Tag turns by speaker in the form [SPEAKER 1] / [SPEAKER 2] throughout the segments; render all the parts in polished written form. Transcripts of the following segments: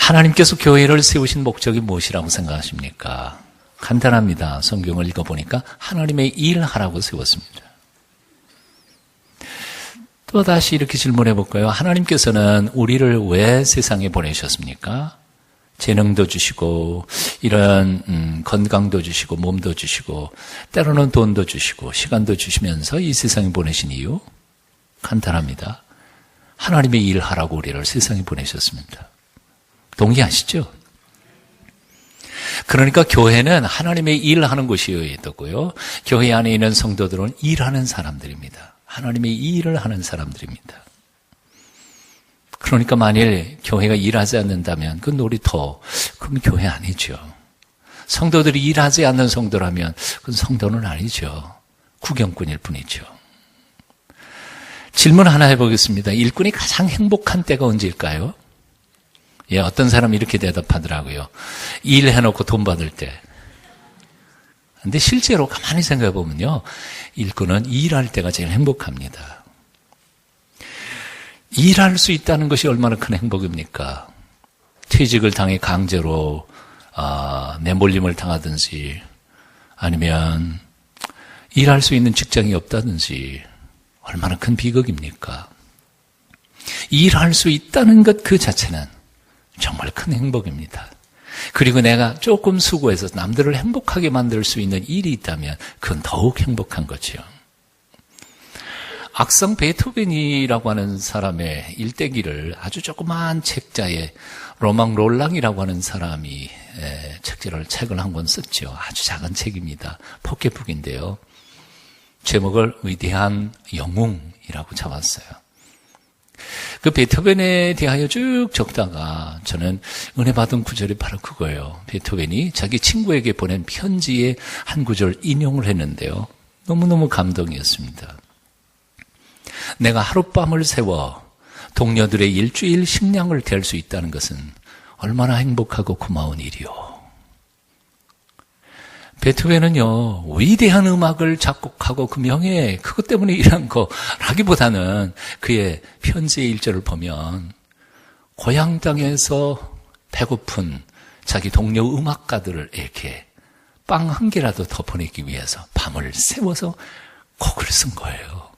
[SPEAKER 1] 하나님께서 교회를 세우신 목적이 무엇이라고 생각하십니까? 간단합니다. 성경을 읽어보니까 하나님의 일하라고 세웠습니다. 또 다시 이렇게 질문해 볼까요? 하나님께서는 우리를 왜 세상에 보내셨습니까? 재능도 주시고 이런 건강도 주시고 몸도 주시고 때로는 돈도 주시고 시간도 주시면서 이 세상에 보내신 이유? 간단합니다. 하나님의 일하라고 우리를 세상에 보내셨습니다. 동의하시죠? 그러니까 교회는 하나님의 일하는 곳이었고요. 교회 안에 있는 성도들은 일하는 사람들입니다. 하나님의 일을 하는 사람들입니다. 그러니까 만일 교회가 일하지 않는다면 그 놀이터, 그럼 교회 아니죠. 성도들이 일하지 않는 성도라면 그건 성도는 아니죠. 구경꾼일 뿐이죠. 질문 하나 해보겠습니다. 일꾼이 가장 행복한 때가 언제일까요? 예, 어떤 사람이 이렇게 대답하더라고요. 일해놓고 돈 받을 때. 근데 실제로 가만히 생각해 보면요, 일꾼은 일할 때가 제일 행복합니다. 일할 수 있다는 것이 얼마나 큰 행복입니까? 퇴직을 당해 강제로 내몰림을 당하든지 아니면 일할 수 있는 직장이 없다든지 얼마나 큰 비극입니까? 일할 수 있다는 것 그 자체는 정말 큰 행복입니다. 그리고 내가 조금 수고해서 남들을 행복하게 만들 수 있는 일이 있다면 그건 더욱 행복한 거죠. 악성 베토벤이라고 하는 사람의 일대기를 아주 조그마한 책자에 로망 롤랑이라고 하는 사람이 책을 한 권 썼죠. 아주 작은 책입니다. 포켓북인데요. 제목을 위대한 영웅이라고 잡았어요. 그 베토벤에 대하여 쭉 적다가 저는 은혜 받은 구절이 바로 그거예요. 베토벤이 자기 친구에게 보낸 편지의 한 구절 인용을 했는데요. 너무너무 감동이었습니다. 내가 하룻밤을 새워 동료들의 일주일 식량을 댈 수 있다는 것은 얼마나 행복하고 고마운 일이요. 베토벤은요, 위대한 음악을 작곡하고 그 명예, 그것 때문에 일한 거라기보다는 그의 편지의 일절을 보면 고향 땅에서 배고픈 자기 동료 음악가들을 이렇게 빵 한 개라도 더 보내기 위해서 밤을 새워서 곡을 쓴 거예요.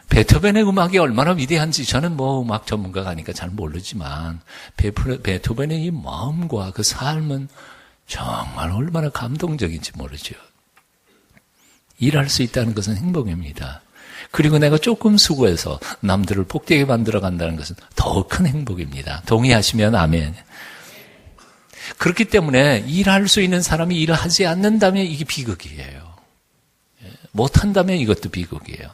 [SPEAKER 1] 베토벤의 음악이 얼마나 위대한지 저는 음악 전문가가 아니까 잘 모르지만 베토벤의 이 마음과 그 삶은 정말 얼마나 감동적인지 모르죠. 일할 수 있다는 것은 행복입니다. 그리고 내가 조금 수고해서 남들을 복되게 만들어 간다는 것은 더 큰 행복입니다. 동의하시면 아멘. 그렇기 때문에 일할 수 있는 사람이 일을 하지 않는다면 이게 비극이에요. 못한다면 이것도 비극이에요.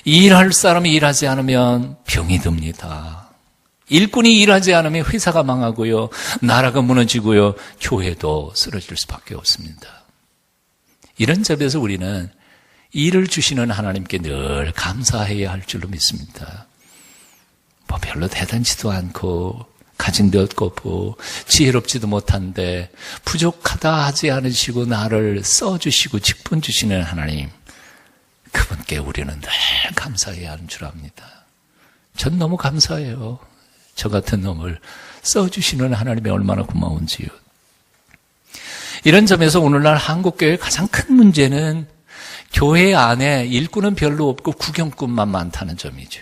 [SPEAKER 1] 일할 사람이 일하지 않으면 병이 듭니다. 일꾼이 일하지 않으면 회사가 망하고요, 나라가 무너지고요, 교회도 쓰러질 수밖에 없습니다. 이런 점에서 우리는 일을 주시는 하나님께 늘 감사해야 할 줄로 믿습니다. 별로 대단치도 않고 가진 데 없고 지혜롭지도 못한데 부족하다 하지 않으시고 나를 써주시고 직분 주시는 하나님, 그분께 우리는 늘 감사해야 하는 줄 압니다. 전 너무 감사해요. 저 같은 놈을 써주시는 하나님이 얼마나 고마운지요. 이런 점에서 오늘날 한국교회의 가장 큰 문제는 교회 안에 일꾼은 별로 없고 구경꾼만 많다는 점이죠.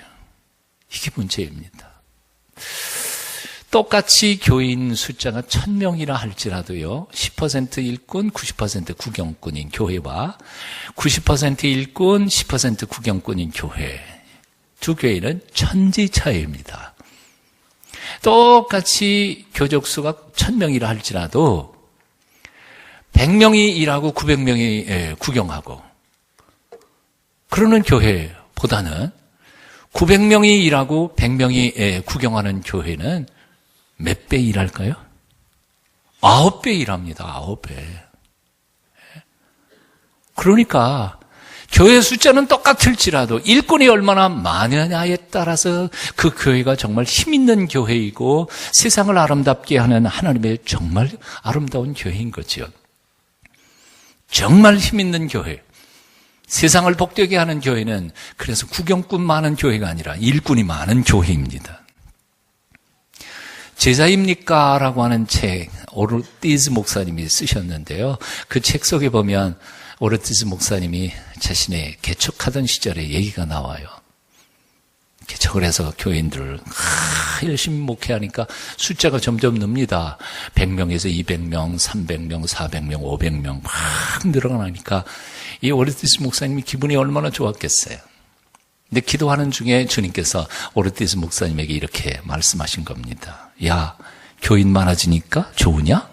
[SPEAKER 1] 이게 문제입니다. 똑같이 교인 숫자가 1000명이라 할지라도요, 10% 일꾼, 90% 구경꾼인 교회와 90% 일꾼, 10% 구경꾼인 교회, 두 교회는 천지 차이입니다. 똑같이 교족수가 1000명이라 할지라도 100명이 일하고 900명이 구경하고 그러는 교회보다는 900명이 일하고 100명이 구경하는 교회는 몇 배 일할까요? 9배 일합니다. 9배. 그러니까 교회 숫자는 똑같을지라도 일꾼이 얼마나 많으냐에 따라서 그 교회가 정말 힘있는 교회이고 세상을 아름답게 하는 하나님의 정말 아름다운 교회인 거죠. 정말 힘있는 교회, 세상을 복되게 하는 교회는 그래서 구경꾼 많은 교회가 아니라 일꾼이 많은 교회입니다. 제자입니까? 라고 하는 책, 오르티즈 목사님이 쓰셨는데요. 그 책 속에 보면 오르티즈 목사님이 자신의 개척하던 시절의 얘기가 나와요. 개척을 해서 교인들을 열심히 목회하니까 숫자가 점점 늡니다. 100명에서 200명, 300명, 400명, 500명 막 늘어나니까 이 오르티즈 목사님이 기분이 얼마나 좋았겠어요. 근데 기도하는 중에 주님께서 오르티즈 목사님에게 이렇게 말씀하신 겁니다. 야, 교인 많아지니까 좋으냐?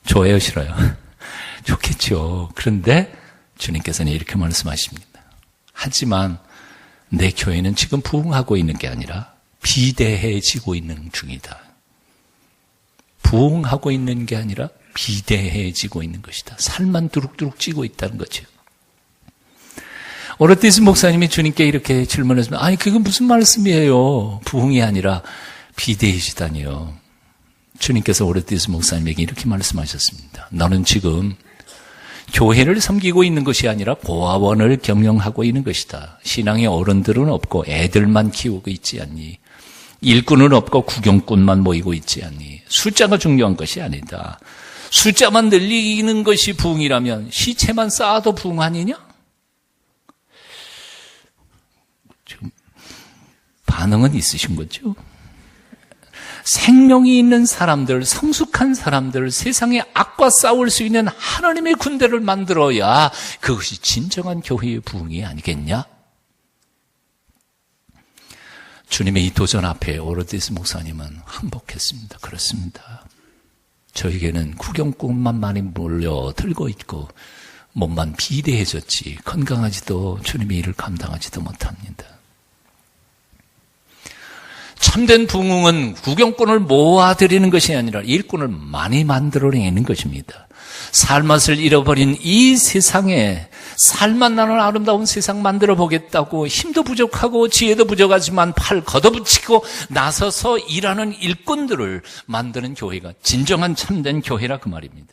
[SPEAKER 1] 좋아요, 싫어요? 좋겠죠. 그런데 주님께서는 이렇게 말씀하십니다. 하지만 내 교회는 지금 부흥하고 있는 게 아니라 비대해지고 있는 중이다. 부흥하고 있는 게 아니라 비대해지고 있는 것이다. 살만 두룩두룩 찌고 있다는 거죠. 오르티즈 목사님이 주님께 이렇게 질문했으면, 아니 그건 무슨 말씀이에요? 부흥이 아니라 비대해지다니요. 주님께서 오르티즈 목사님에게 이렇게 말씀하셨습니다. 너는 지금 교회를 섬기고 있는 것이 아니라 고아원을 경영하고 있는 것이다. 신앙의 어른들은 없고 애들만 키우고 있지 않니? 일꾼은 없고 구경꾼만 모이고 있지 않니? 숫자가 중요한 것이 아니다. 숫자만 늘리는 것이 부흥이라면 시체만 쌓아도 부흥 아니냐? 지금 반응은 있으신 거죠? 생명이 있는 사람들, 성숙한 사람들, 세상의 악과 싸울 수 있는 하나님의 군대를 만들어야 그것이 진정한 교회의 부흥이 아니겠냐? 주님의 이 도전 앞에 오르티즈 목사님은 항복했습니다. 그렇습니다. 저에게는 구경꾼만 많이 몰려들고 있고 몸만 비대해졌지 건강하지도 주님의 일을 감당하지도 못합니다. 참된 부흥은 구경꾼을 모아들이는 것이 아니라 일꾼을 많이 만들어내는 것입니다. 삶맛을 잃어버린 이 세상에 살맛 나는 아름다운 세상 만들어 보겠다고 힘도 부족하고 지혜도 부족하지만 팔 걷어붙이고 나서서 일하는 일꾼들을 만드는 교회가 진정한 참된 교회라 그 말입니다.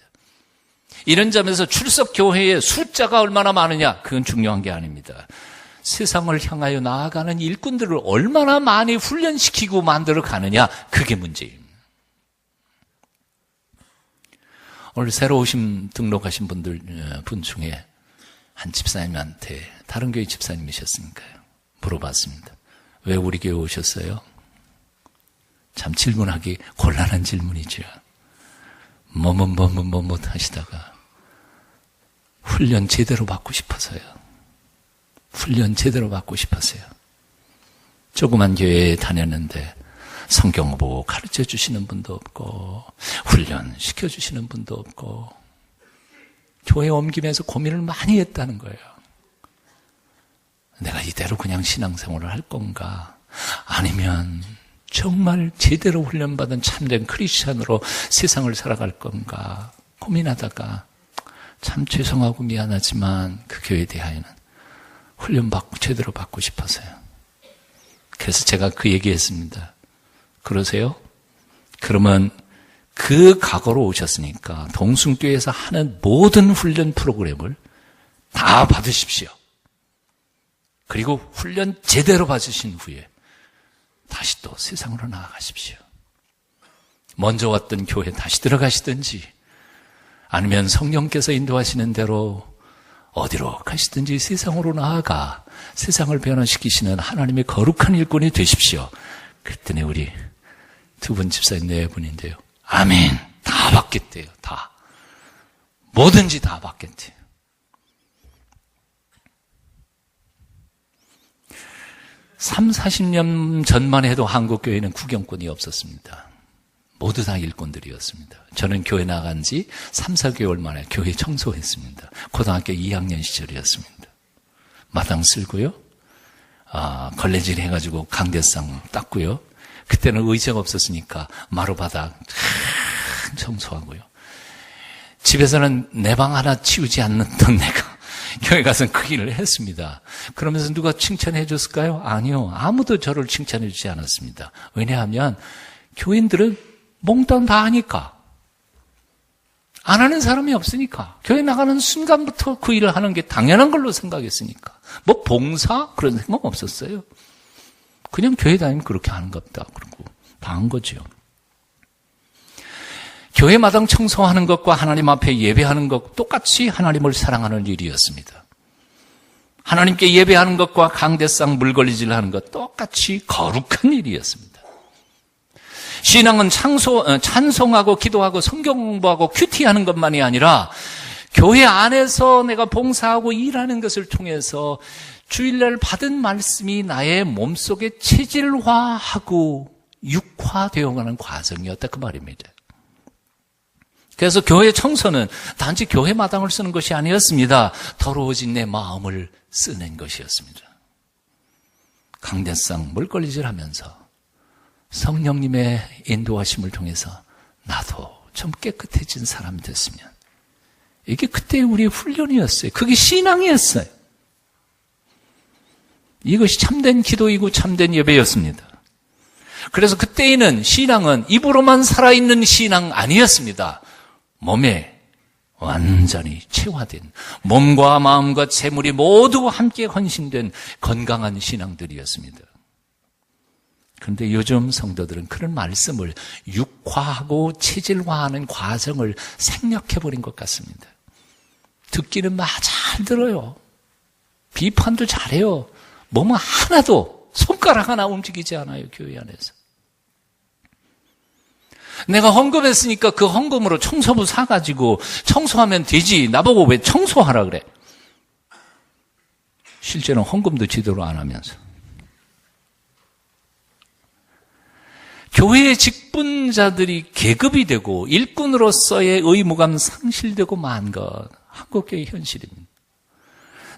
[SPEAKER 1] 이런 점에서 출석 교회의 숫자가 얼마나 많으냐 그건 중요한 게 아닙니다. 세상을 향하여 나아가는 일꾼들을 얼마나 많이 훈련시키고 만들어 가느냐 그게 문제입니다. 오늘 새로 오신 등록하신 분 중에 한 집사님한테 다른 교회 집사님이셨으니까요. 물어봤습니다. 왜 우리 교회 오셨어요? 참 질문하기 곤란한 질문이죠. 뭐뭐 하시다가 훈련 제대로 받고 싶어서요. 훈련 제대로 받고 싶었어요. 조그만 교회에 다녔는데 성경 보고 가르쳐 주시는 분도 없고 훈련 시켜주시는 분도 없고 교회 옮기면서 고민을 많이 했다는 거예요. 내가 이대로 그냥 신앙생활을 할 건가 아니면 정말 제대로 훈련받은 참된 크리스찬으로 세상을 살아갈 건가 고민하다가 참 죄송하고 미안하지만 그 교회에 대하여는 훈련받고 제대로 받고 싶어서요. 그래서 제가 그 얘기했습니다. 그러세요? 그러면 그 각오로 오셨으니까 동숭교회에서 하는 모든 훈련 프로그램을 다 받으십시오. 그리고 훈련 제대로 받으신 후에 다시 또 세상으로 나아가십시오. 먼저 왔던 교회 다시 들어가시든지 아니면 성령께서 인도하시는 대로 어디로 가시든지 세상으로 나아가 세상을 변화시키시는 하나님의 거룩한 일꾼이 되십시오. 그랬더니 우리 두 분 집사님 네 분인데요. 아멘. 다 받겠대요. 다. 뭐든지 다 받겠대요. 삼, 40년 전만 해도 한국교회는 구경꾼이 없었습니다. 모두 다 일꾼들이었습니다. 저는 교회 나간 지 3, 4개월 만에 교회 청소했습니다. 고등학교 2학년 시절이었습니다. 마당 쓸고요. 걸레질 해가지고 강대상 닦고요. 그때는 의자가 없었으니까 마루바닥 청소하고요. 집에서는 내 방 하나 치우지 않았던 내가 교회 가서 그 일을 했습니다. 그러면서 누가 칭찬해 줬을까요? 아니요. 아무도 저를 칭찬해 주지 않았습니다. 왜냐하면 교인들은 몽땅 다 하니까. 안 하는 사람이 없으니까. 교회 나가는 순간부터 그 일을 하는 게 당연한 걸로 생각했으니까. 뭐 봉사? 그런 생각 없었어요. 그냥 교회 다니면 그렇게 하는 겁니다. 그리고 당한 거죠. 교회 마당 청소하는 것과 하나님 앞에 예배하는 것 똑같이 하나님을 사랑하는 일이었습니다. 하나님께 예배하는 것과 강대상 물걸리질하는 것 똑같이 거룩한 일이었습니다. 신앙은 찬송하고 기도하고 성경 공부하고 큐티하는 것만이 아니라 교회 안에서 내가 봉사하고 일하는 것을 통해서 주일날 받은 말씀이 나의 몸속에 체질화하고 육화되어가는 과정이었다 그 말입니다. 그래서 교회 청소는 단지 교회 마당을 쓰는 것이 아니었습니다. 더러워진 내 마음을 쓰는 것이었습니다. 강대상 물걸리질하면서 성령님의 인도하심을 통해서 나도 좀 깨끗해진 사람이 됐으면, 이게 그때 우리의 훈련이었어요. 그게 신앙이었어요. 이것이 참된 기도이고 참된 예배였습니다. 그래서 그때에는 신앙은 입으로만 살아있는 신앙 아니었습니다. 몸에 완전히 체화된, 몸과 마음과 재물이 모두 함께 헌신된 건강한 신앙들이었습니다. 그런데 요즘 성도들은 그런 말씀을 육화하고 체질화하는 과정을 생략해버린 것 같습니다. 듣기는 막 잘 들어요. 비판도 잘해요. 몸은 하나도, 손가락 하나 움직이지 않아요, 교회 안에서. 내가 헌금했으니까 그 헌금으로 청소부 사가지고 청소하면 되지. 나보고 왜 청소하라 그래? 실제로는 헌금도 제대로 안 하면서. 교회의 직분자들이 계급이 되고 일꾼으로서의 의무감 상실되고 만 것, 한국교회의 현실입니다.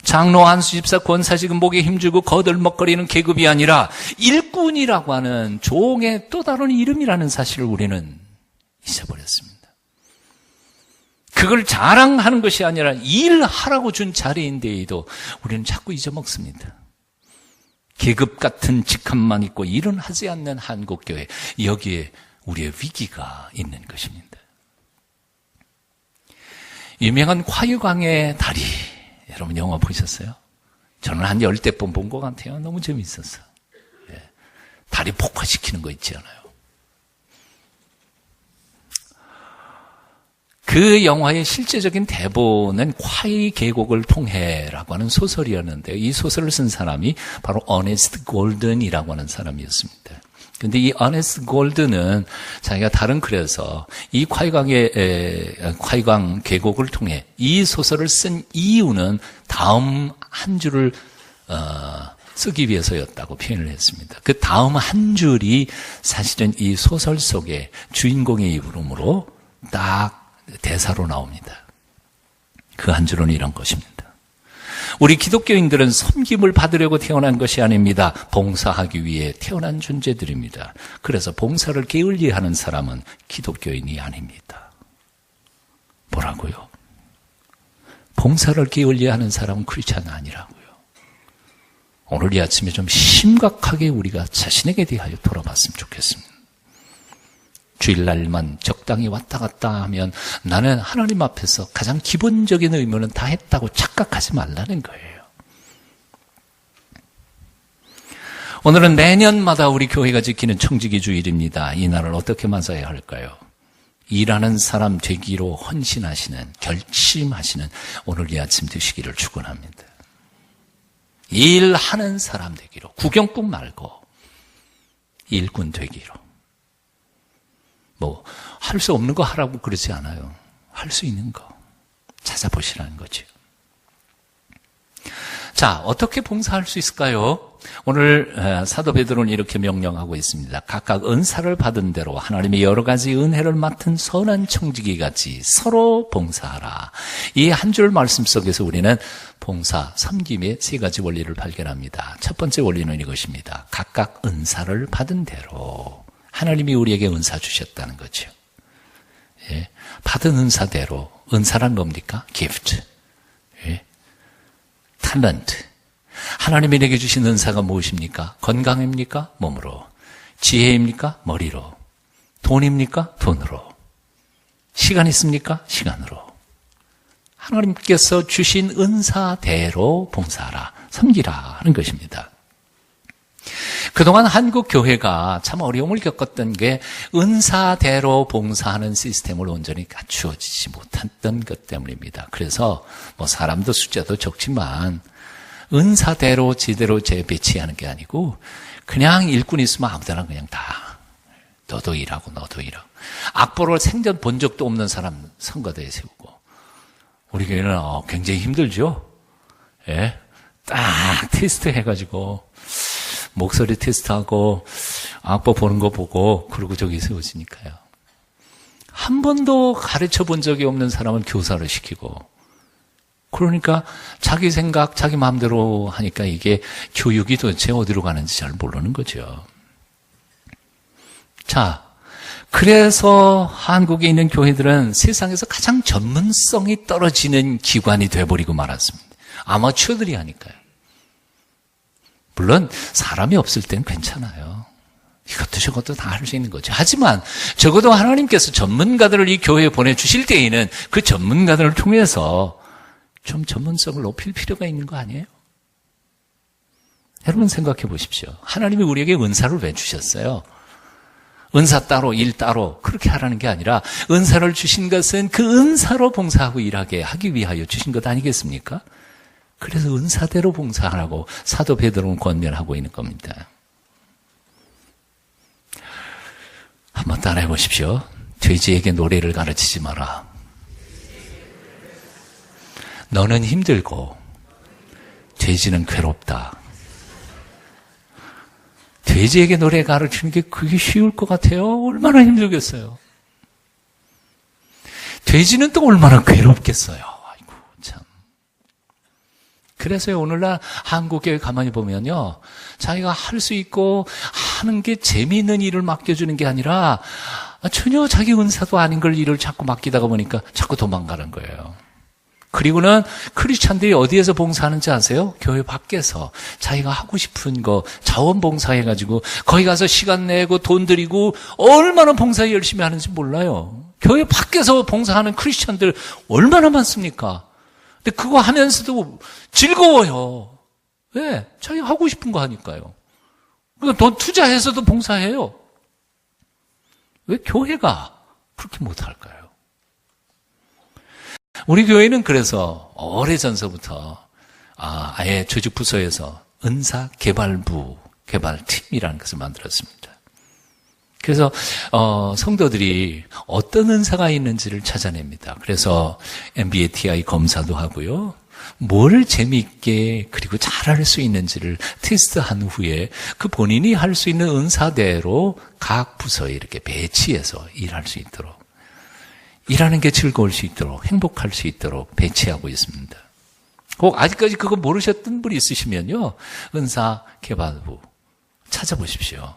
[SPEAKER 1] 장로, 한수, 집사, 권사직은 목에 힘주고 거들먹거리는 계급이 아니라 일꾼이라고 하는 종의 또 다른 이름이라는 사실을 우리는 잊어버렸습니다. 그걸 자랑하는 것이 아니라 일하라고 준 자리인데도 우리는 자꾸 잊어먹습니다. 계급 같은 직함만 있고 일은 하지 않는 한국교회, 여기에 우리의 위기가 있는 것입니다. 유명한 화유강의 다리, 여러분 영화 보셨어요? 저는 한 10대 번 본 것 같아요. 너무 재미있었어요. 다리 폭파시키는 거 있지 않아요? 그 영화의 실제적인 대본은 콰이 계곡을 통해라고 하는 소설이었는데, 이 소설을 쓴 사람이 바로 어네스트 골든이라고 하는 사람이었습니다. 근데 이 어네스트 골든은 자기가 다른 글에서 이 콰이강 계곡을 통해 이 소설을 쓴 이유는 다음 한 줄을 쓰기 위해서였다고 표현을 했습니다. 그 다음 한 줄이 사실은 이 소설 속에 주인공의 이름으로 딱 대사로 나옵니다. 그 한 줄은 이런 것입니다. 우리 기독교인들은 섬김을 받으려고 태어난 것이 아닙니다. 봉사하기 위해 태어난 존재들입니다. 그래서 봉사를 게을리하는 사람은 기독교인이 아닙니다. 뭐라고요? 봉사를 게을리하는 사람은 크리스찬이 아니라고요. 오늘 이 아침에 좀 심각하게 우리가 자신에게 대하여 돌아봤으면 좋겠습니다. 주일날만 적당히 왔다 갔다 하면 나는 하나님 앞에서 가장 기본적인 의무는 다 했다고 착각하지 말라는 거예요. 오늘은 매년마다 우리 교회가 지키는 청지기 주일입니다. 이 날을 어떻게 맞아야 할까요? 일하는 사람 되기로 헌신하시는, 결심하시는 오늘 이 아침 되시기를 축원합니다. 일하는 사람 되기로, 구경꾼 말고 일꾼 되기로. 할 수 없는 거 하라고 그러지 않아요. 할 수 있는 거 찾아보시라는 거죠. 자, 어떻게 봉사할 수 있을까요? 오늘 사도 베드로는 이렇게 명령하고 있습니다. 각각 은사를 받은 대로 하나님의 여러 가지 은혜를 맡은 선한 청지기 같이 서로 봉사하라. 이 한 줄 말씀 속에서 우리는 봉사, 섬김의 세 가지 원리를 발견합니다. 첫 번째 원리는 이것입니다. 각각 은사를 받은 대로. 하나님이 우리에게 은사 주셨다는 거죠. 예, 받은 은사대로. 은사란 뭡니까? gift, talent. 하나님이 내게 주신 은사가 무엇입니까? 건강입니까? 몸으로. 지혜입니까? 머리로. 돈입니까? 돈으로. 시간 있습니까? 시간으로. 하나님께서 주신 은사대로 봉사하라, 섬기라 하는 것입니다. 그동안 한국 교회가 참 어려움을 겪었던 게 은사대로 봉사하는 시스템을 온전히 갖추어지지 못했던 것 때문입니다. 그래서 뭐 사람도 숫자도 적지만 은사대로 제대로 재배치하는 게 아니고 그냥 일꾼 있으면 아무데나 그냥 다 너도 일하고 너도 일하고 악보를 생전 본 적도 없는 사람 선거대에 세우고 우리 교회는 굉장히 힘들죠. 예, 딱 테스트 해가지고 목소리 테스트하고 악보 보는 거 보고 그러고 저기 세워지니까요. 한 번도 가르쳐 본 적이 없는 사람을 교사를 시키고 그러니까 자기 생각, 자기 마음대로 하니까 이게 교육이 도대체 어디로 가는지 잘 모르는 거죠. 자, 그래서 한국에 있는 교회들은 세상에서 가장 전문성이 떨어지는 기관이 돼버리고 말았습니다. 아마추어들이 하니까요. 물론 사람이 없을 땐 괜찮아요. 이것도 저것도 다 할 수 있는 거죠. 하지만 적어도 하나님께서 전문가들을 이 교회에 보내주실 때에는 그 전문가들을 통해서 좀 전문성을 높일 필요가 있는 거 아니에요? 여러분 생각해 보십시오. 하나님이 우리에게 은사를 왜 주셨어요? 은사 따로 일 따로 그렇게 하라는 게 아니라 은사를 주신 것은 그 은사로 봉사하고 일하게 하기 위하여 주신 것 아니겠습니까? 그래서 은사대로 봉사하라고 사도 베드로는 권면하고 있는 겁니다. 한번 따라해 보십시오. 돼지에게 노래를 가르치지 마라. 너는 힘들고 돼지는 괴롭다. 돼지에게 노래 가르치는 게 그게 쉬울 것 같아요? 얼마나 힘들겠어요? 돼지는 또 얼마나 괴롭겠어요? 아이고, 참. 그래서 오늘날 한국교회 가만히 보면요. 자기가 할 수 있고 하는 게 재미있는 일을 맡겨주는 게 아니라 전혀 자기 은사도 아닌 걸 일을 자꾸 맡기다가 보니까 자꾸 도망가는 거예요. 그리고는 크리스찬들이 어디에서 봉사하는지 아세요? 교회 밖에서 자기가 하고 싶은 거 자원봉사해가지고 거기 가서 시간 내고 돈 들이고 얼마나 봉사 열심히 하는지 몰라요. 교회 밖에서 봉사하는 크리스찬들 얼마나 많습니까? 근데 그거 하면서도 즐거워요. 왜? 자기가 하고 싶은 거 하니까요. 그러니까 돈 투자해서도 봉사해요. 왜 교회가 그렇게 못할까요? 우리 교회는 그래서 오래전서부터 아예 조직부서에서 은사개발부, 개발팀이라는 것을 만들었습니다. 그래서 성도들이 어떤 은사가 있는지를 찾아냅니다. 그래서 MBTI 검사도 하고요. 뭘 재미있게 그리고 잘할 수 있는지를 테스트한 후에 그 본인이 할 수 있는 은사대로 각 부서에 이렇게 배치해서 일할 수 있도록 일하는 게 즐거울 수 있도록 행복할 수 있도록 배치하고 있습니다. 꼭 아직까지 그거 모르셨던 분이 있으시면요. 은사개발부 찾아보십시오.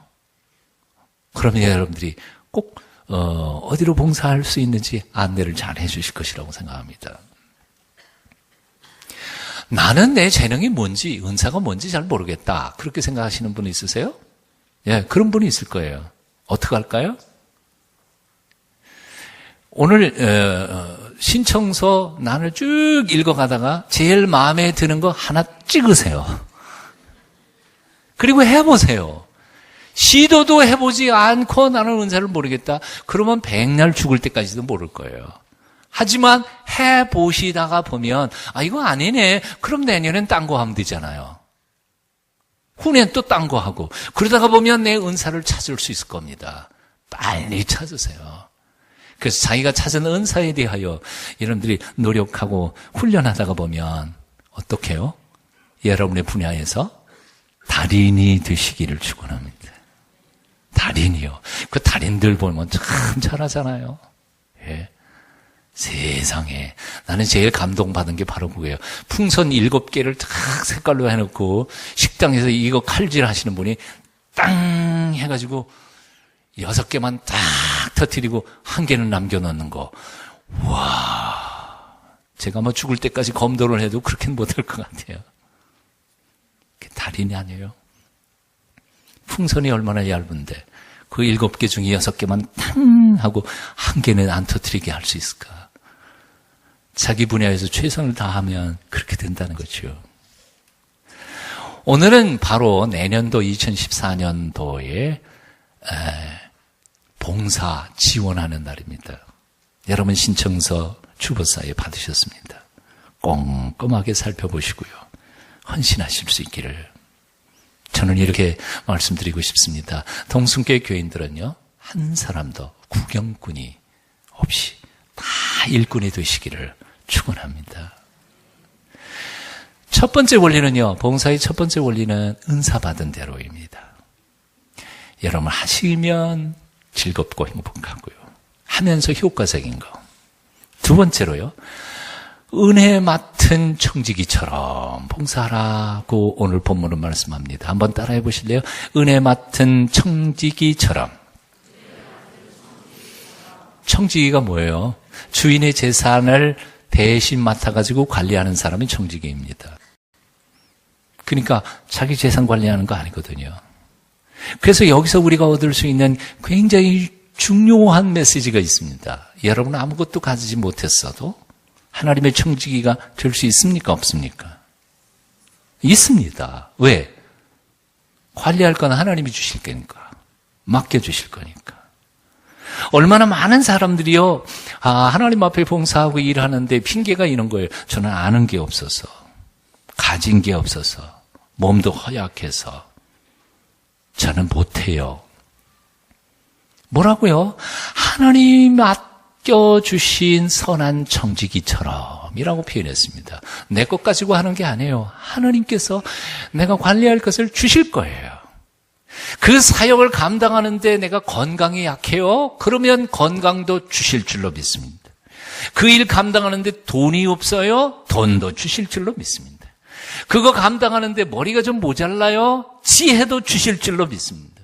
[SPEAKER 1] 그러면 여러분들이 꼭 어디로 봉사할 수 있는지 안내를 잘 해주실 것이라고 생각합니다. 나는 내 재능이 뭔지 은사가 뭔지 잘 모르겠다. 그렇게 생각하시는 분 있으세요? 예, 그런 분이 있을 거예요. 어떻게 할까요? 오늘 신청서 난을 쭉 읽어가다가 제일 마음에 드는 거 하나 찍으세요. 그리고 해보세요. 시도도 해보지 않고 나는 은사를 모르겠다. 그러면 백날 죽을 때까지도 모를 거예요. 하지만 해보시다가 보면 이거 아니네. 그럼 내년엔 딴 거 하면 되잖아요. 후年또 딴 거 하고 그러다가 보면 내 은사를 찾을 수 있을 겁니다. 빨리 찾으세요. 그래서 자기가 찾은 은사에 대하여 여러분들이 노력하고 훈련하다가 보면 어떻게 해요? 여러분의 분야에서 달인이 되시기를 축원합니다. 달인이요. 그 달인들 보면 참 잘하잖아요. 예. 세상에 나는 제일 감동받은 게 바로 그거예요. 풍선 7개를 탁 색깔로 해놓고 식당에서 이거 칼질 하시는 분이 땅 해가지고 6개만 딱 터뜨리고 1개는 남겨놓는 거. 와, 제가 뭐 죽을 때까지 검도를 해도 그렇게는 못할 것 같아요. 그게 달인이 아니에요. 풍선이 얼마나 얇은데 그 7개 중에 6개만 탕 하고 1개는 안 터뜨리게 할 수 있을까? 자기 분야에서 최선을 다하면 그렇게 된다는 거죠. 오늘은 바로 내년도 2014년도에 봉사 지원하는 날입니다. 여러분 신청서 주보사에 받으셨습니다. 꼼꼼하게 살펴보시고요. 헌신하실 수 있기를 저는 이렇게 말씀드리고 싶습니다. 동순교회 교인들은요, 한 사람도 구경꾼이 없이 다 일꾼이 되시기를 축원합니다. 첫 번째 원리는요, 봉사의 첫 번째 원리는 은사 받은 대로입니다. 여러분 하시면 즐겁고 행복하고요. 하면서 효과적인 거. 두 번째로요, 은혜 맡은 청지기처럼 봉사하라고 오늘 본문은 말씀합니다. 한번 따라해 보실래요? 은혜 맡은 청지기처럼. 청지기가 뭐예요? 주인의 재산을 대신 맡아가지고 관리하는 사람이 청지기입니다. 그러니까 자기 재산 관리하는 거 아니거든요. 그래서 여기서 우리가 얻을 수 있는 굉장히 중요한 메시지가 있습니다. 여러분 아무것도 가지지 못했어도 하나님의 청지기가 될 수 있습니까? 없습니까? 있습니다. 왜? 관리할 건 하나님이 주실 거니까. 맡겨주실 거니까. 얼마나 많은 사람들이요, 하나님 앞에 봉사하고 일하는데 핑계가 이런 거예요. 저는 아는 게 없어서, 가진 게 없어서, 몸도 허약해서, 저는 못해요. 뭐라고요? 하나님 맡겨주신 선한 청지기처럼 이라고 표현했습니다. 내 것 가지고 하는 게 아니에요. 하나님께서 내가 관리할 것을 주실 거예요. 그 사역을 감당하는데 내가 건강이 약해요? 그러면 건강도 주실 줄로 믿습니다. 그 일 감당하는데 돈이 없어요? 돈도 주실 줄로 믿습니다. 그거 감당하는데 머리가 좀 모자라요? 지혜도 주실 줄로 믿습니다.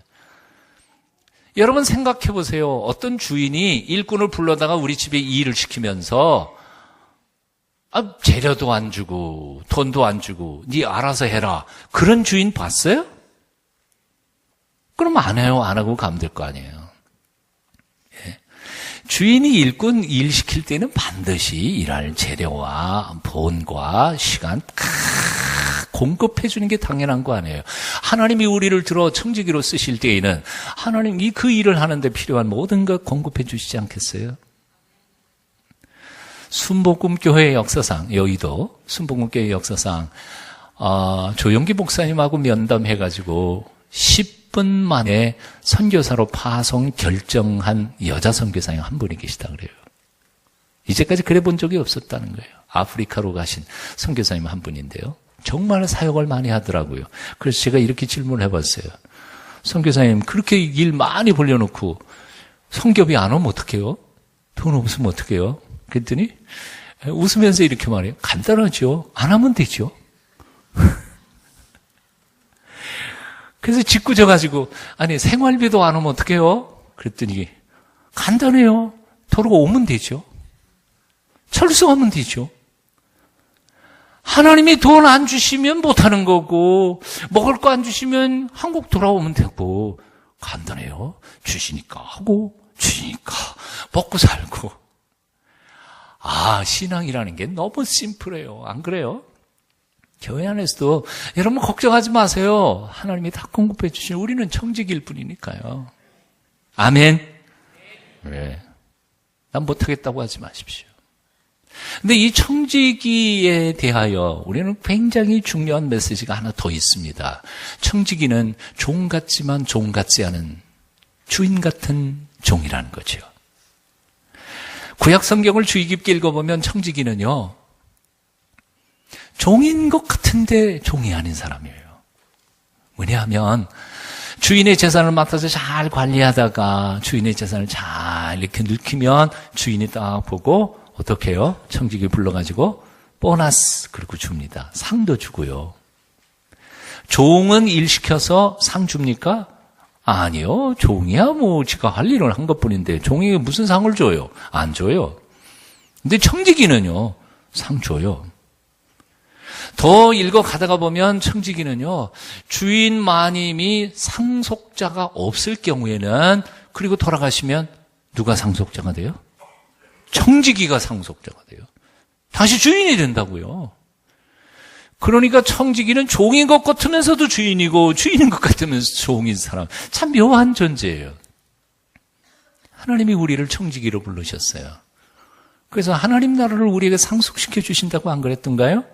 [SPEAKER 1] 여러분 생각해 보세요. 어떤 주인이 일꾼을 불러다가 우리 집에 일을 시키면서 재료도 안 주고 돈도 안 주고 네 알아서 해라. 그런 주인 봤어요? 그럼 안 해요. 안 하고 가면 될 거 아니에요. 예. 주인이 일꾼 일 시킬 때는 반드시 일할 재료와 돈과 시간 공급해 주는 게 당연한 거 아니에요. 하나님이 우리를 들어 청지기로 쓰실 때에는 하나님이 그 일을 하는데 필요한 모든 것 공급해 주시지 않겠어요? 순복음교회 역사상, 여의도 순복음교회 역사상 조용기 목사님하고 면담해가지고 10분 만에 선교사로 파송 결정한 여자 선교사님 한 분이 계시다 그래요. 이제까지 그래 본 적이 없었다는 거예요. 아프리카로 가신 선교사님 한 분인데요. 정말 사역을 많이 하더라고요. 그래서 제가 이렇게 질문을 해봤어요. 선교사님, 그렇게 일 많이 벌려놓고 성교비 안 오면 어떡해요? 돈 없으면 어떡해요? 그랬더니 웃으면서 이렇게 말해요. 간단하죠. 안 하면 되죠. 그래서 짓궂어가지고 아니 생활비도 안 오면 어떡해요? 그랬더니 간단해요. 도로가 오면 되죠. 철수하면 되죠. 하나님이 돈 안 주시면 못하는 거고 먹을 거 안 주시면 한국 돌아오면 되고 간단해요. 주시니까 하고 주시니까 먹고 살고. 신앙이라는 게 너무 심플해요. 안 그래요? 교회 안에서도 여러분 걱정하지 마세요. 하나님이 다 공급해 주시는 우리는 청지기일 뿐이니까요. 아멘. 네. 난 못하겠다고 하지 마십시오. 근데 이 청지기에 대하여 우리는 굉장히 중요한 메시지가 하나 더 있습니다. 청지기는 종 같지만 종 같지 않은 주인 같은 종이라는 거죠. 구약 성경을 주의 깊게 읽어보면 청지기는요, 종인 것 같은데 종이 아닌 사람이에요. 왜냐하면 주인의 재산을 맡아서 잘 관리하다가 주인의 재산을 잘 이렇게 늙히면 주인이 딱 보고 어떻게 해요? 청지기 불러가지고 보너스 그리고 줍니다. 상도 주고요. 종은 일 시켜서 상 줍니까? 아니요. 종이야 뭐 지가 할 일을 한 것뿐인데 종에게 무슨 상을 줘요? 안 줘요. 근데 청지기는요. 상 줘요. 더 읽어가다가 보면 청지기는요. 주인 마님이 상속자가 없을 경우에는 그리고 돌아가시면 누가 상속자가 돼요? 청지기가 상속자가 돼요. 다시 주인이 된다고요. 그러니까 청지기는 종인 것 같으면서도 주인이고 주인인 것 같으면서 종인 사람. 참 묘한 존재예요. 하나님이 우리를 청지기로 부르셨어요. 그래서 하나님 나라를 우리에게 상속시켜 주신다고 안 그랬던가요?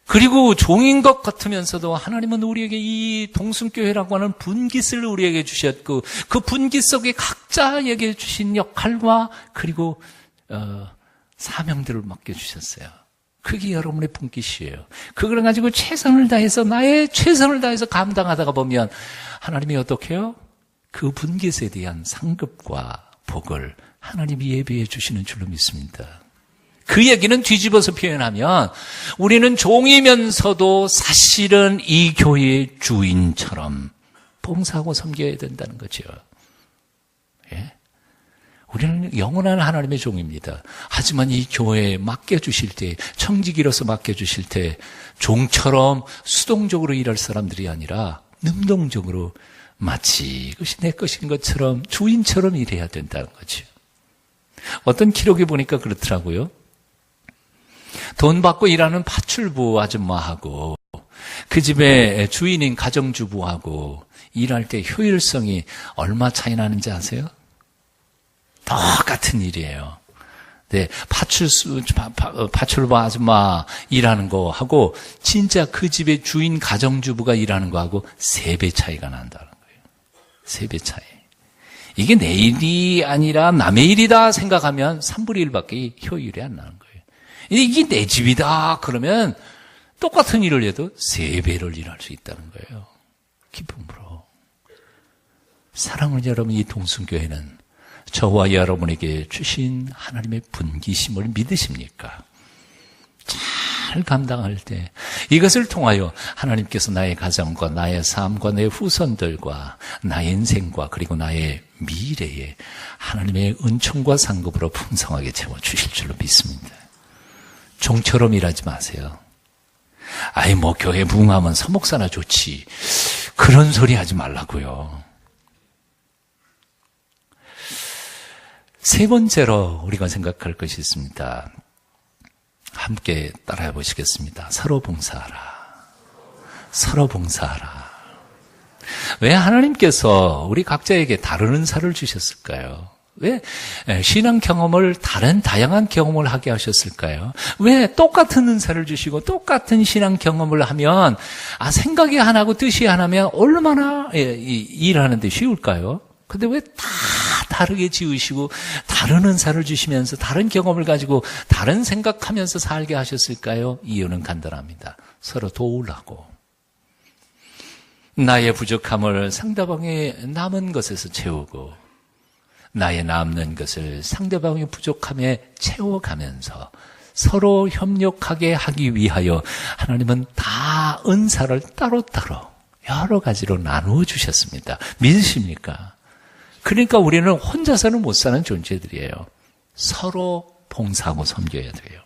[SPEAKER 1] 그리고 종인 것 같으면서도 하나님은 우리에게 이 동순교회라고 하는 분깃을 우리에게 주셨고 그 분깃 속에 각자에게 주신 역할과 그리고 사명들을 맡겨주셨어요. 그게 여러분의 분깃이에요. 그걸 가지고 최선을 다해서 나의 최선을 다해서 감당하다가 보면 하나님이 어떻게 해요? 그 분깃에 대한 상급과 복을 하나님이 예비해 주시는 줄로 믿습니다. 그 얘기는 뒤집어서 표현하면 우리는 종이면서도 사실은 이 교회의 주인처럼 봉사하고 섬겨야 된다는 거죠. 예? 우리는 영원한 하나님의 종입니다. 하지만 이 교회에 맡겨주실 때, 청지기로서 맡겨주실 때 종처럼 수동적으로 일할 사람들이 아니라 능동적으로 마치 이것이 내 것인 것처럼 주인처럼 일해야 된다는 거죠. 어떤 기록에 보니까 그렇더라고요. 돈 받고 일하는 파출부 아줌마하고 그 집의 주인인 가정주부하고 일할 때 효율성이 얼마 차이 나는지 아세요? 똑같은 일이에요. 네, 파출부 아줌마 일하는 거하고 진짜 그 집의 주인 가정주부가 일하는 거하고 3배 차이가 난다는 거예요. 3배 차이. 이게 내 일이 아니라 남의 일이다 생각하면 3분의 1밖에 효율이 안 나는 거예요. 이게 내 집이다 그러면 똑같은 일을 해도 3배를 일할 수 있다는 거예요. 기쁨으로. 사랑하는 여러분, 이 동순교회는 저와 여러분에게 주신 하나님의 분기심을 믿으십니까? 잘 감당할 때 이것을 통하여 하나님께서 나의 가정과 나의 삶과 내 후손들과 나의 인생과 그리고 나의 미래에 하나님의 은총과 상급으로 풍성하게 채워주실 줄로 믿습니다. 종처럼 일하지 마세요. 아이 뭐 교회 부흥하면 서목사나 좋지. 그런 소리 하지 말라고요. 세 번째로 우리가 생각할 것이 있습니다. 함께 따라해 보시겠습니다. 서로 봉사하라. 서로 봉사하라. 왜 하나님께서 우리 각자에게 다른 은사를 주셨을까요? 왜 신앙 경험을 다른 다양한 경험을 하게 하셨을까요? 왜 똑같은 은사를 주시고 똑같은 신앙 경험을 하면 생각이 하나고 뜻이 하나면 얼마나 일하는데 쉬울까요? 근데 왜 다 다르게 지으시고 다른 은사를 주시면서 다른 경험을 가지고 다른 생각하면서 살게 하셨을까요? 이유는 간단합니다. 서로 도우라고. 나의 부족함을 상대방의 남은 것에서 채우고 나의 남는 것을 상대방의 부족함에 채워가면서 서로 협력하게 하기 위하여 하나님은 다 은사를 따로따로 여러 가지로 나누어 주셨습니다. 믿으십니까? 그러니까 우리는 혼자서는 못 사는 존재들이에요. 서로 봉사하고 섬겨야 돼요.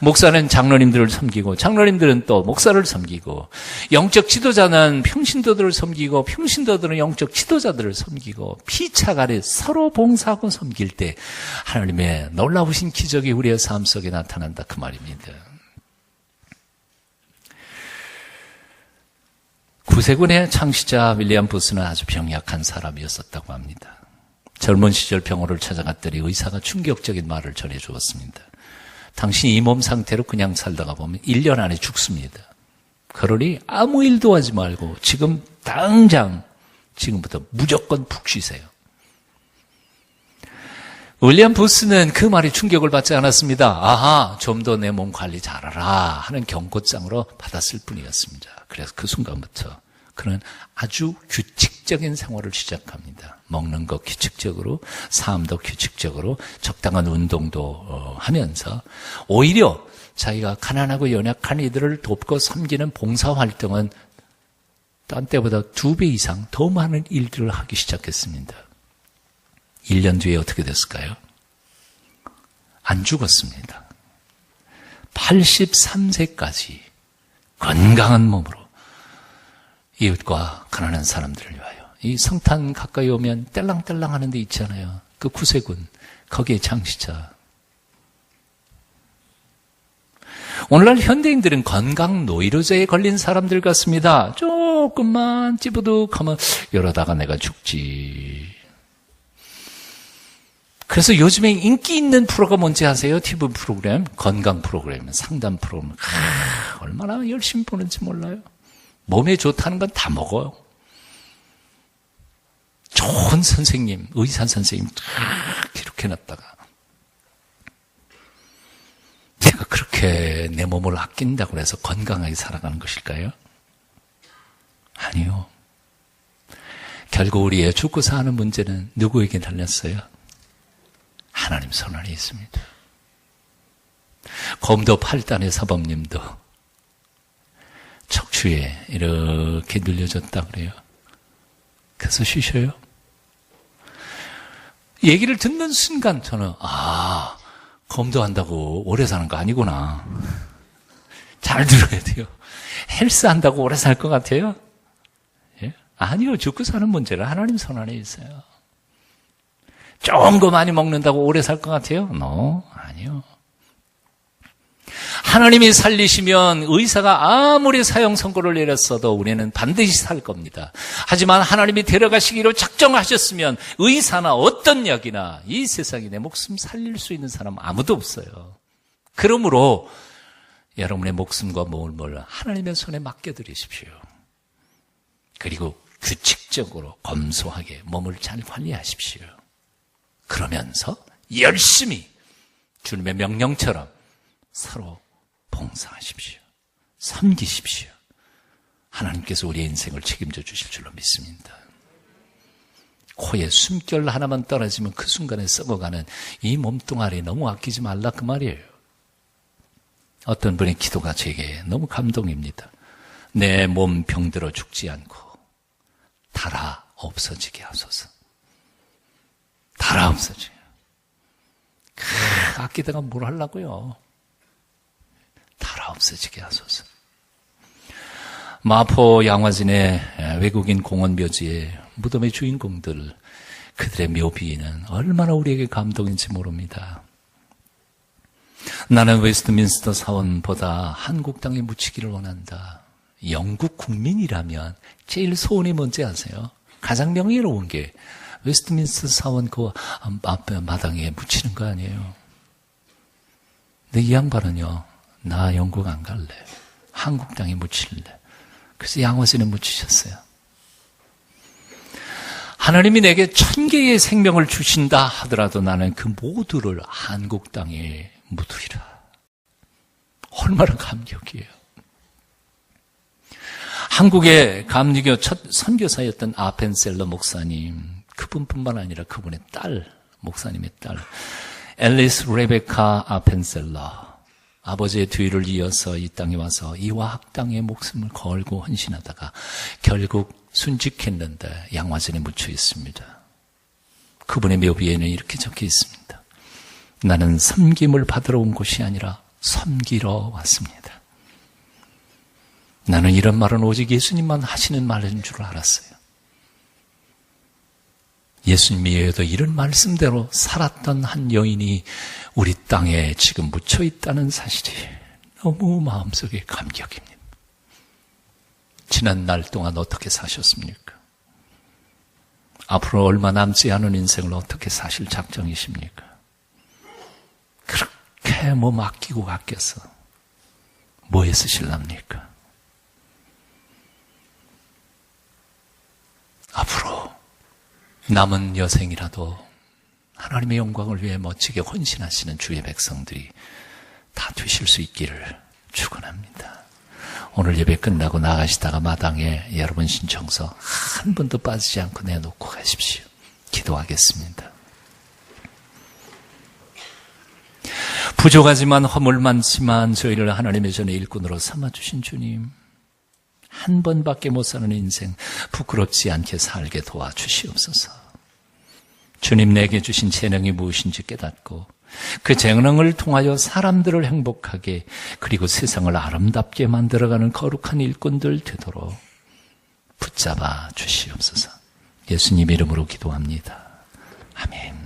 [SPEAKER 1] 목사는 장로님들을 섬기고 장로님들은 또 목사를 섬기고 영적 지도자는 평신도들을 섬기고 평신도들은 영적 지도자들을 섬기고 피착 아래 서로 봉사하고 섬길 때 하나님의 놀라우신 기적이 우리의 삶 속에 나타난다 그 말입니다. 구세군의 창시자 윌리엄 부스는 아주 병약한 사람이었었다고 합니다. 젊은 시절 병원을 찾아갔더니 의사가 충격적인 말을 전해주었습니다. 당신이 이 몸 상태로 그냥 살다가 보면 1년 안에 죽습니다. 그러니 아무 일도 하지 말고 지금 당장 지금부터 무조건 푹 쉬세요. 윌리엄 부스는 그 말이 충격을 받지 않았습니다. 좀 더 내 몸 관리 잘하라 하는 경고장으로 받았을 뿐이었습니다. 그래서 그 순간부터 그는 아주 규칙적인 생활을 시작합니다. 먹는 것 규칙적으로, 삶도 규칙적으로, 적당한 운동도 하면서 오히려 자기가 가난하고 연약한 이들을 돕고 섬기는 봉사활동은 딴 때보다 2배 이상 더 많은 일들을 하기 시작했습니다. 1년 뒤에 어떻게 됐을까요? 안 죽었습니다. 83세까지 건강한 몸으로 이웃과 가난한 사람들을 위하여 이 성탄 가까이 오면 딸랑딸랑 하는 데 있잖아요. 그 구세군 거기에 창시자. 오늘날 현대인들은 건강 노이로제에 걸린 사람들 같습니다. 조금만 찌부득하면 이러다가 내가 죽지. 그래서 요즘에 인기 있는 프로가 뭔지 아세요? TV 프로그램, 건강 프로그램, 상담 프로그램. 얼마나 열심히 보는지 몰라요. 몸에 좋다는 건 다 먹어요. 좋은 선생님, 의사 선생님 쫙 기록해놨다가 제가 그렇게 내 몸을 아낀다고 해서 건강하게 살아가는 것일까요? 아니요. 결국 우리의 죽고 사는 문제는 누구에게 달렸어요? 하나님 손 안에 있습니다. 검도 8단의 사범님도 척추에 이렇게 눌려졌다 그래요. 그래서 쉬셔요. 얘기를 듣는 순간 저는 검도한다고 오래 사는 거 아니구나. 잘 들어야 돼요. 헬스한다고 오래 살 것 같아요? 예? 아니요. 죽고 사는 문제는 하나님 손 안에 있어요. 좋은 거 많이 먹는다고 오래 살 것 같아요? 아니요. 하나님이 살리시면 의사가 아무리 사형 선고를 내렸어도 우리는 반드시 살 겁니다. 하지만 하나님이 데려가시기로 작정하셨으면 의사나 어떤 약이나 이 세상에 내 목숨 살릴 수 있는 사람 아무도 없어요. 그러므로 여러분의 목숨과 몸을 하나님의 손에 맡겨드리십시오. 그리고 규칙적으로 검소하게 몸을 잘 관리하십시오. 그러면서 열심히 주님의 명령처럼 서로 봉사하십시오. 섬기십시오. 하나님께서 우리의 인생을 책임져 주실 줄로 믿습니다. 코에 숨결 하나만 떨어지면 그 순간에 썩어가는 이 몸뚱아리 너무 아끼지 말라 그 말이에요. 어떤 분의 기도가 제게 너무 감동입니다. 내 몸 병들어 죽지 않고 달아 없어지게 하소서. 달아 없어져요. 아끼다가 뭘 하려고요. 달아 없어지게 하소서. 마포 양화진의 외국인 공원 묘지의 무덤의 주인공들, 그들의 묘비는 얼마나 우리에게 감동인지 모릅니다. 나는 웨스트민스터 사원보다 한국 땅에 묻히기를 원한다. 영국 국민이라면 제일 소원이 뭔지 아세요? 가장 명예로운 게 웨스트민스터 사원 그 앞에 마당에 묻히는 거 아니에요. 근데 이 양반은요, 나 영국 안 갈래. 한국 땅에 묻힐래. 그래서 양화진에 묻히셨어요. 하나님이 내게 1000개의 생명을 주신다 하더라도 나는 그 모두를 한국 땅에 묻으리라. 얼마나 감격이에요. 한국의 감리교 첫 선교사였던 아펜셀러 목사님, 그분뿐만 아니라 그분의 딸, 목사님의 딸 앨리스 레베카 아펜셀러, 아버지의 뒤를 이어서 이 땅에 와서 이 와학 땅에 목숨을 걸고 헌신하다가 결국 순직했는데 양화진에 묻혀 있습니다. 그분의 묘비에는 이렇게 적혀 있습니다. 나는 섬김을 받으러 온 곳이 아니라 섬기러 왔습니다. 나는 이런 말은 오직 예수님만 하시는 말인 줄 알았어요. 예수님 이외에도 이런 말씀대로 살았던 한 여인이 우리 땅에 지금 묻혀 있다는 사실이 너무 마음속에 감격입니다. 지난 날 동안 어떻게 사셨습니까? 앞으로 얼마 남지 않은 인생을 어떻게 사실 작정이십니까? 그렇게 맡기고 아껴서 뭐에 쓰실랍니까? 앞으로 남은 여생이라도 하나님의 영광을 위해 멋지게 헌신하시는 주의 백성들이 다 되실 수 있기를 축원합니다. 오늘 예배 끝나고 나가시다가 마당에 여러분 신청서 한 번도 빠지지 않고 내놓고 가십시오. 기도하겠습니다. 부족하지만 허물 많지만 저희를 하나님의 전에 일꾼으로 삼아주신 주님, 한 번밖에 못 사는 인생 부끄럽지 않게 살게 도와주시옵소서. 주님 내게 주신 재능이 무엇인지 깨닫고 그 재능을 통하여 사람들을 행복하게 그리고 세상을 아름답게 만들어가는 거룩한 일꾼들 되도록 붙잡아 주시옵소서. 예수님 이름으로 기도합니다. 아멘.